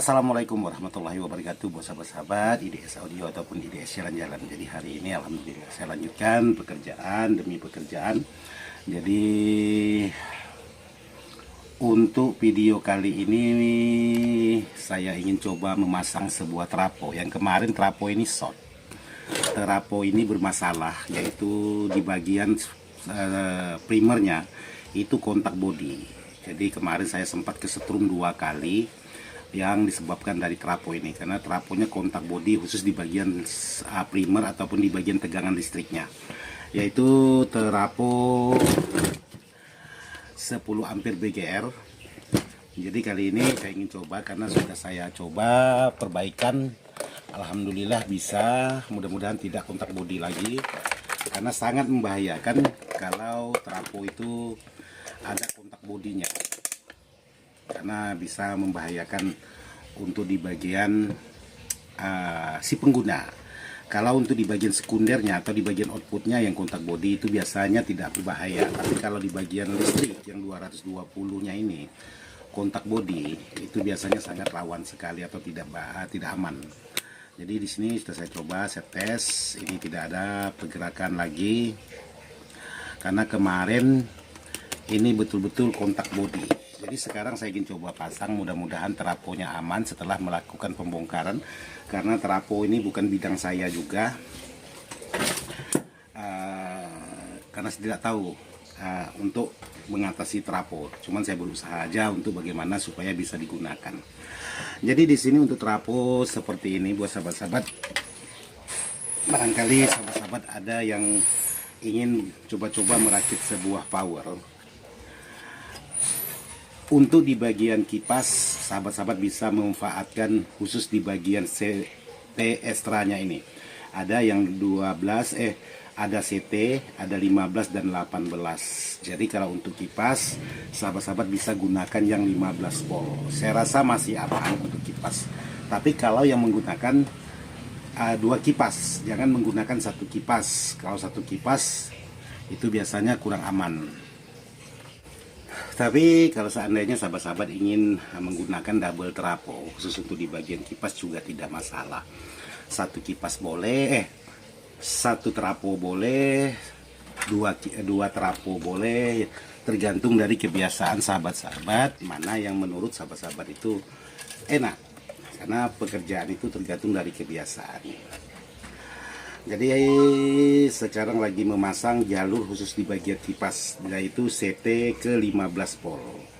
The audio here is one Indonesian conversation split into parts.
Assalamualaikum warahmatullahi wabarakatuh, buat sahabat-sahabat IDS Audio ataupun IDS Jalan-Jalan. Jadi hari ini alhamdulillah saya lanjutkan pekerjaan demi pekerjaan. Jadi untuk video kali ini saya ingin coba memasang sebuah trafo. Yang kemarin trafo ini short. Trafo ini bermasalah, yaitu di bagian primernya itu kontak bodi. Jadi kemarin saya sempat kesetrum 2 kali yang disebabkan dari trafo ini, karena trafonya kontak bodi khusus di bagian primer ataupun di bagian tegangan listriknya, yaitu trafo 10 ampere BGR. Jadi kali ini saya ingin coba, karena sudah saya coba perbaikan, alhamdulillah bisa. Mudah-mudahan tidak kontak bodi lagi, karena sangat membahayakan kalau trafo itu ada kontak bodinya, karena bisa membahayakan untuk di bagian si pengguna. Kalau untuk di bagian sekundernya atau di bagian outputnya yang kontak bodi itu biasanya tidak berbahaya, tapi kalau di bagian listrik yang 220-nya ini kontak bodi itu biasanya sangat rawan sekali atau tidak aman. Jadi di sini sudah saya coba, saya tes, ini tidak ada pergerakan lagi, karena kemarin ini betul-betul kontak bodi. Jadi sekarang saya ingin coba pasang, mudah-mudahan trafonya aman setelah melakukan pembongkaran, karena trafo ini bukan bidang saya juga, karena saya tidak tahu untuk mengatasi trafo. Cuman saya berusaha aja untuk bagaimana supaya bisa digunakan. Jadi di sini untuk trafo seperti ini, buat sahabat-sahabat, barangkali sahabat-sahabat ada yang ingin coba-coba merakit sebuah power. Untuk di bagian kipas, sahabat-sahabat bisa memanfaatkan khusus di bagian CT ekstranya ini. Ada yang 12, ada CT, ada 15 dan 18. Jadi kalau untuk kipas, sahabat-sahabat bisa gunakan yang 15 volt. Saya rasa masih aman untuk kipas. Tapi kalau yang menggunakan 2 kipas, jangan menggunakan 1 kipas. Kalau 1 kipas itu biasanya kurang aman. Tapi kalau seandainya sahabat-sahabat ingin menggunakan double trafo khusus untuk di bagian kipas juga tidak masalah. 1 kipas boleh, 1 trafo boleh, 2 trafo boleh, tergantung dari kebiasaan sahabat-sahabat mana yang menurut sahabat-sahabat itu enak. Karena pekerjaan itu tergantung dari kebiasaan. Jadi sekarang lagi memasang jalur khusus di bagian kipas, yaitu CT ke 15 volt.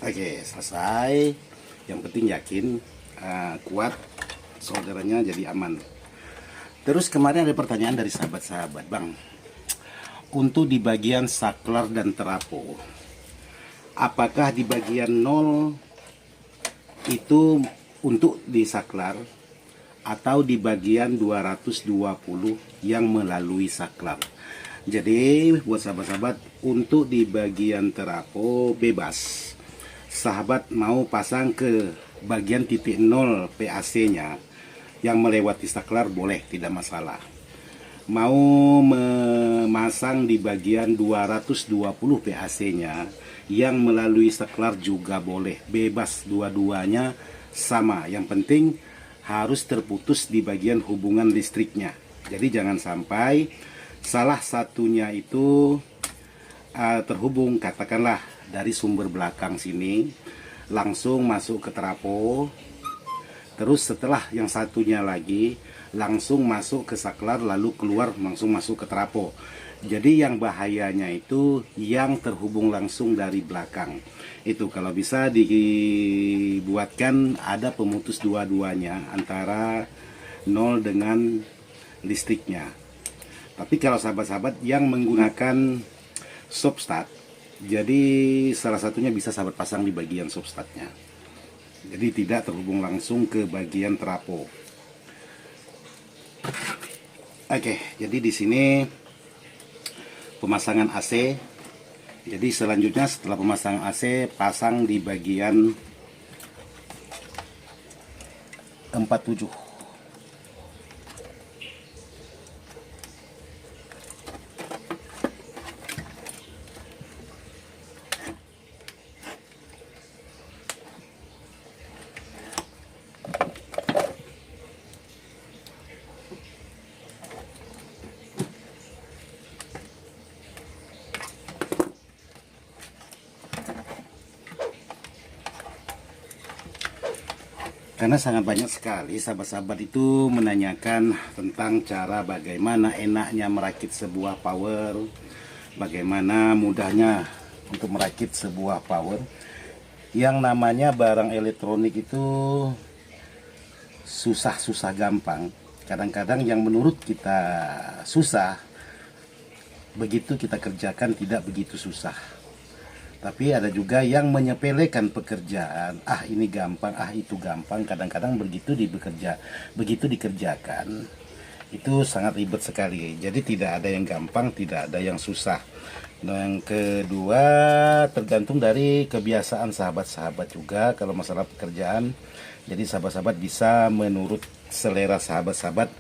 Oke, selesai. Yang penting yakin, kuat, solderannya jadi aman. Terus kemarin ada pertanyaan dari sahabat-sahabat, Bang, untuk di bagian saklar dan trafo, apakah di bagian 0 itu untuk di saklar atau di bagian 220 yang melalui saklar? Jadi buat sahabat-sahabat, untuk di bagian trafo bebas. Sahabat mau pasang ke bagian titik 0 PAC nya yang melewati saklar boleh, tidak masalah. Mau memasang di bagian 220 PAC nya yang melalui saklar juga boleh, bebas, dua-duanya sama. Yang penting harus terputus di bagian hubungan listriknya. Jadi jangan sampai salah satunya itu terhubung, katakanlah dari sumber belakang sini langsung masuk ke trafo, terus setelah yang satunya lagi langsung masuk ke saklar, lalu keluar langsung masuk ke trafo. Jadi yang bahayanya itu yang terhubung langsung dari belakang. Itu kalau bisa dibuatkan ada pemutus dua-duanya antara 0 dengan listriknya. Tapi kalau sahabat-sahabat yang menggunakan stop start, jadi salah satunya bisa sahabat pasang di bagian stop startnya. jadi tidak terhubung langsung ke bagian trafo. Oke, jadi di sini pemasangan AC. Jadi selanjutnya setelah pemasangan AC, pasang di bagian 47. Karena sangat banyak sekali sahabat-sahabat itu menanyakan tentang cara bagaimana enaknya merakit sebuah power, bagaimana mudahnya untuk merakit sebuah power. Yang namanya barang elektronik itu susah-susah gampang. Kadang-kadang yang menurut kita susah, begitu kita kerjakan tidak begitu susah. Tapi ada juga yang menyepelekan pekerjaan. Ah, ini gampang, ah itu gampang. Kadang-kadang begitu dikerjakan, itu sangat ribet sekali. Jadi tidak ada yang gampang, tidak ada yang susah. Nah, yang kedua, tergantung dari kebiasaan sahabat-sahabat juga kalau masalah pekerjaan. Jadi sahabat-sahabat bisa menurut selera sahabat-sahabat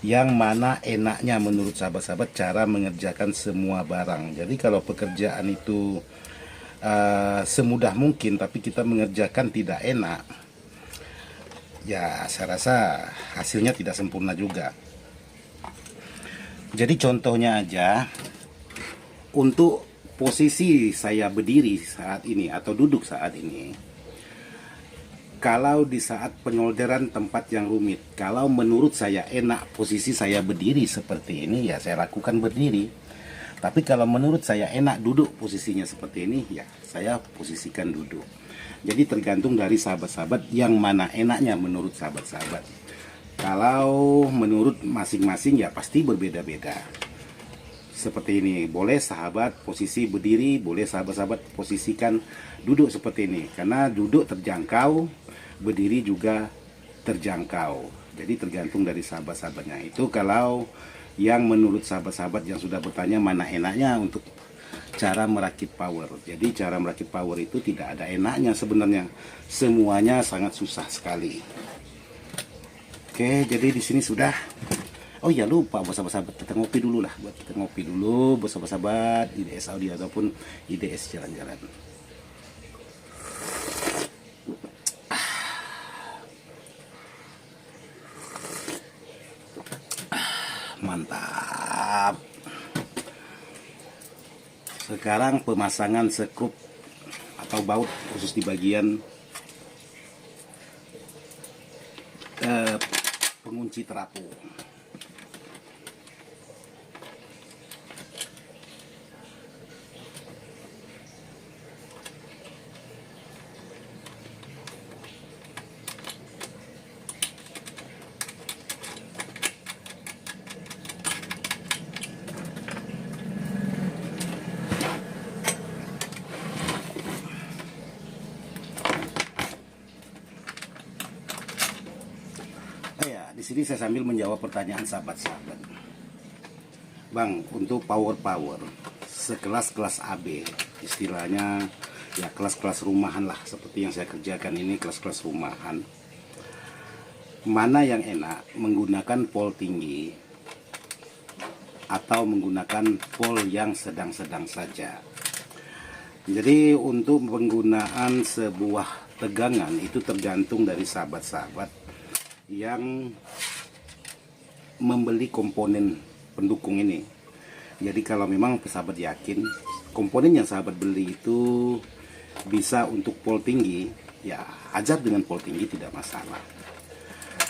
yang mana enaknya menurut sahabat-sahabat cara mengerjakan semua barang. Jadi kalau pekerjaan itu semudah mungkin tapi kita mengerjakan tidak enak, ya saya rasa hasilnya tidak sempurna juga. Jadi contohnya aja, untuk posisi saya berdiri saat ini atau duduk saat ini, kalau di saat penyolderan tempat yang rumit, kalau menurut saya enak posisi saya berdiri seperti ini, ya saya lakukan berdiri. Tapi kalau menurut saya enak duduk posisinya seperti ini, ya saya posisikan duduk. Jadi tergantung dari sahabat-sahabat yang mana enaknya menurut sahabat-sahabat. Kalau menurut masing-masing ya pasti berbeda-beda. Seperti ini, boleh sahabat posisi berdiri, boleh sahabat-sahabat posisikan duduk seperti ini. Karena duduk terjangkau, berdiri juga terjangkau. Jadi tergantung dari sahabat-sahabatnya. Itu kalau yang menurut sahabat-sahabat yang sudah bertanya mana enaknya untuk cara merakit power. Jadi cara merakit power itu tidak ada enaknya sebenarnya. Semuanya sangat susah sekali. Oke, jadi di sini sudah. Oh ya lupa buat sahabat-sahabat, kita ngopi dulu lah. Buat kita ngopi dulu buat sahabat-sahabat IDS Audio ataupun IDS Jalan-Jalan. Mantap. Sekarang pemasangan sekrup atau baut khusus di bagian pengunci trafo. Di sini saya sambil menjawab pertanyaan sahabat-sahabat. Bang, untuk power sekelas-kelas AB, istilahnya ya kelas-kelas rumahan lah, seperti yang saya kerjakan ini kelas-kelas rumahan. Mana yang enak, menggunakan pol tinggi atau menggunakan pol yang sedang-sedang saja? Jadi untuk penggunaan sebuah tegangan itu tergantung dari sahabat-sahabat yang membeli komponen pendukung ini. Jadi kalau memang sahabat yakin komponen yang sahabat beli itu bisa untuk pol tinggi, ya ajar dengan pol tinggi tidak masalah.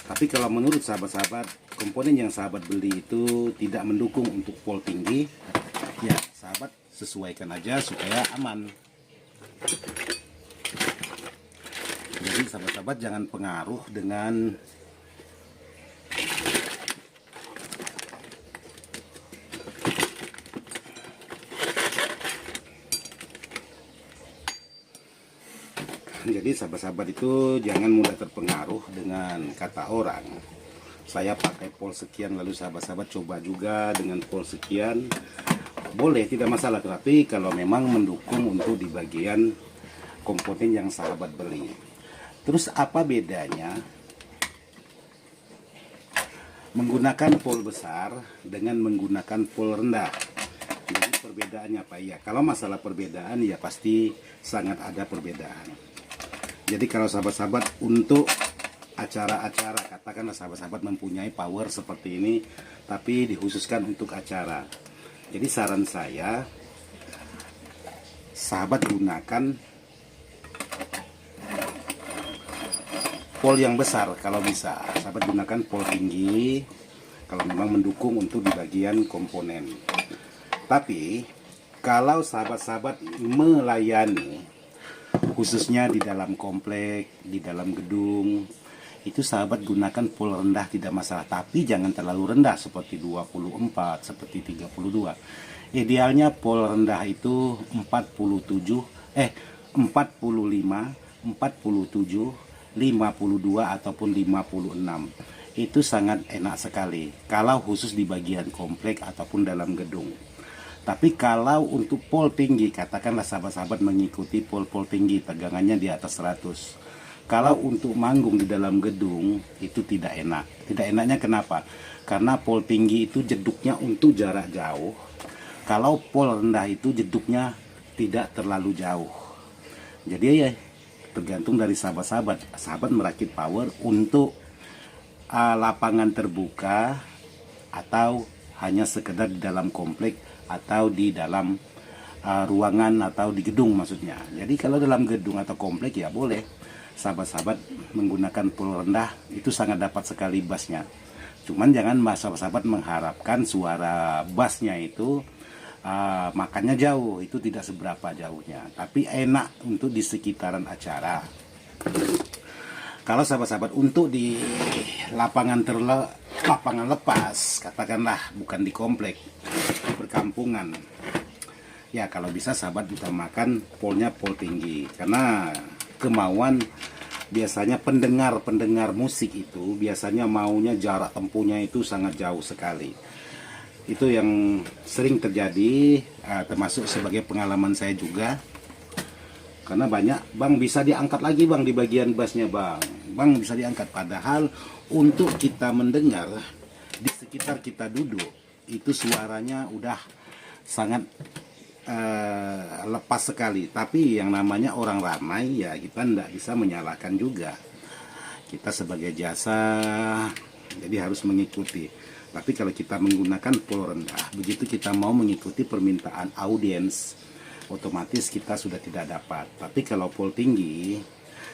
Tapi kalau menurut sahabat-sahabat komponen yang sahabat beli itu tidak mendukung untuk pol tinggi, ya sahabat sesuaikan aja supaya aman. Jadi sahabat-sahabat jangan pengaruh dengan Jadi sahabat-sahabat itu jangan mudah terpengaruh dengan kata orang. Saya pakai pol sekian, lalu sahabat-sahabat coba juga dengan pol sekian. Boleh, tidak masalah, tapi kalau memang mendukung untuk di bagian komponen yang sahabat beli. Terus apa bedanya menggunakan pol besar dengan menggunakan pol rendah? Jadi perbedaannya apa ya? Kalau masalah perbedaan ya pasti sangat ada perbedaan. Jadi kalau sahabat-sahabat untuk acara-acara, katakanlah sahabat-sahabat mempunyai power seperti ini tapi dikhususkan untuk acara. Jadi saran saya, sahabat gunakan pol yang besar kalau bisa. Sahabat gunakan pol tinggi kalau memang mendukung untuk di bagian komponen. Tapi kalau sahabat-sahabat melayani khususnya di dalam komplek, di dalam gedung, itu sahabat gunakan pol rendah tidak masalah, tapi jangan terlalu rendah seperti 24, seperti 32. Idealnya pol rendah itu 45, 47, 52 ataupun 56. Itu sangat enak sekali kalau khusus di bagian komplek ataupun dalam gedung. Tapi kalau untuk pol tinggi, katakanlah sahabat-sahabat mengikuti pol-pol tinggi, tegangannya di atas 100. Kalau untuk manggung di dalam gedung itu tidak enak. Tidak enaknya kenapa? Karena pol tinggi itu jeduknya untuk jarak jauh. Kalau pol rendah itu jeduknya tidak terlalu jauh. Jadi ya tergantung dari sahabat-sahabat. Sahabat merakit power untuk lapangan terbuka atau hanya sekedar di dalam komplek atau di dalam ruangan atau di gedung maksudnya. Jadi kalau dalam gedung atau komplek ya boleh sahabat-sahabat menggunakan pol rendah, itu sangat dapat sekali bassnya. Cuman jangan sahabat-sahabat mengharapkan suara bassnya itu makannya jauh, itu tidak seberapa jauhnya, tapi enak untuk di sekitaran acara. Kalau sahabat-sahabat untuk di lapangan lepas, katakanlah bukan di komplek, di perkampungan, ya kalau bisa sahabat utamakan polnya pol tinggi, karena kemauan biasanya pendengar musik itu biasanya maunya jarak tempuhnya itu sangat jauh sekali. Itu yang sering terjadi, termasuk sebagai pengalaman saya juga. Karena banyak, bang bisa diangkat lagi bang di bagian bassnya bang bisa diangkat. Padahal untuk kita mendengar di sekitar kita duduk itu suaranya udah sangat lepas sekali. Tapi yang namanya orang ramai ya kita tidak bisa menyalahkan juga. Kita sebagai jasa jadi harus mengikuti. Tapi kalau kita menggunakan pol rendah, begitu kita mau mengikuti permintaan audiens, otomatis kita sudah tidak dapat. Tapi kalau pol tinggi,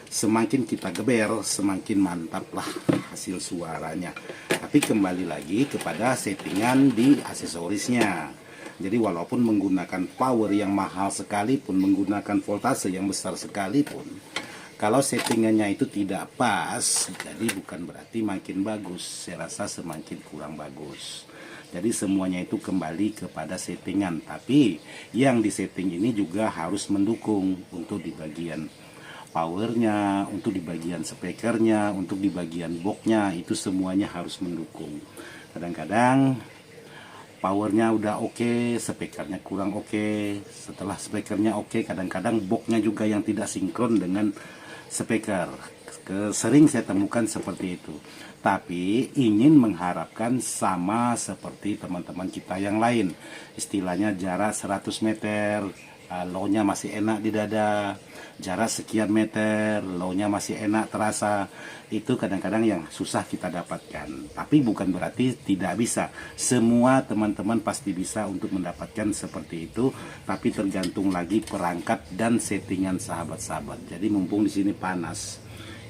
semakin kita geber, semakin mantap lah hasil suaranya. Tapi kembali lagi kepada settingan di aksesorisnya. Jadi walaupun menggunakan power yang mahal sekalipun, menggunakan voltase yang besar sekalipun, kalau settingannya itu tidak pas, jadi bukan berarti makin bagus. Saya rasa semakin kurang bagus. Jadi semuanya itu kembali kepada settingan. Tapi yang di setting ini juga harus mendukung untuk di bagian powernya, untuk di bagian speakernya, untuk di bagian boxnya, itu semuanya harus mendukung. Kadang-kadang powernya udah oke, speakernya kurang oke. Setelah speakernya oke, kadang-kadang boxnya juga yang tidak sinkron dengan speaker. Sering saya temukan seperti itu. Tapi ingin mengharapkan sama seperti teman-teman kita yang lain. Istilahnya jarak 100 meter, low-nya masih enak di dada. Jarak sekian meter, low-nya masih enak terasa. Itu kadang-kadang yang susah kita dapatkan. Tapi bukan berarti tidak bisa. Semua teman-teman pasti bisa untuk mendapatkan seperti itu. Tapi tergantung lagi perangkat dan settingan sahabat-sahabat. Jadi mumpung di sini panas,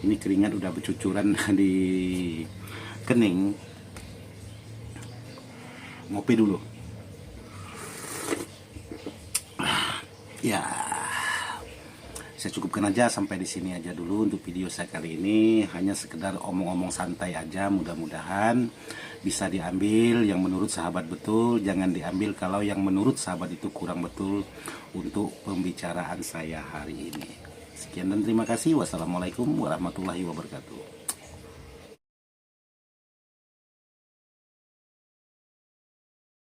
ini keringat udah bercucuran di kening, ngopi dulu. Ya, saya cukupkan aja sampai di sini aja dulu untuk video saya kali ini. Hanya sekedar omong-omong santai aja, mudah-mudahan bisa diambil yang menurut sahabat betul. Jangan diambil kalau yang menurut sahabat itu kurang betul untuk pembicaraan saya hari ini. Sekian dan terima kasih. Wassalamualaikum warahmatullahi wabarakatuh.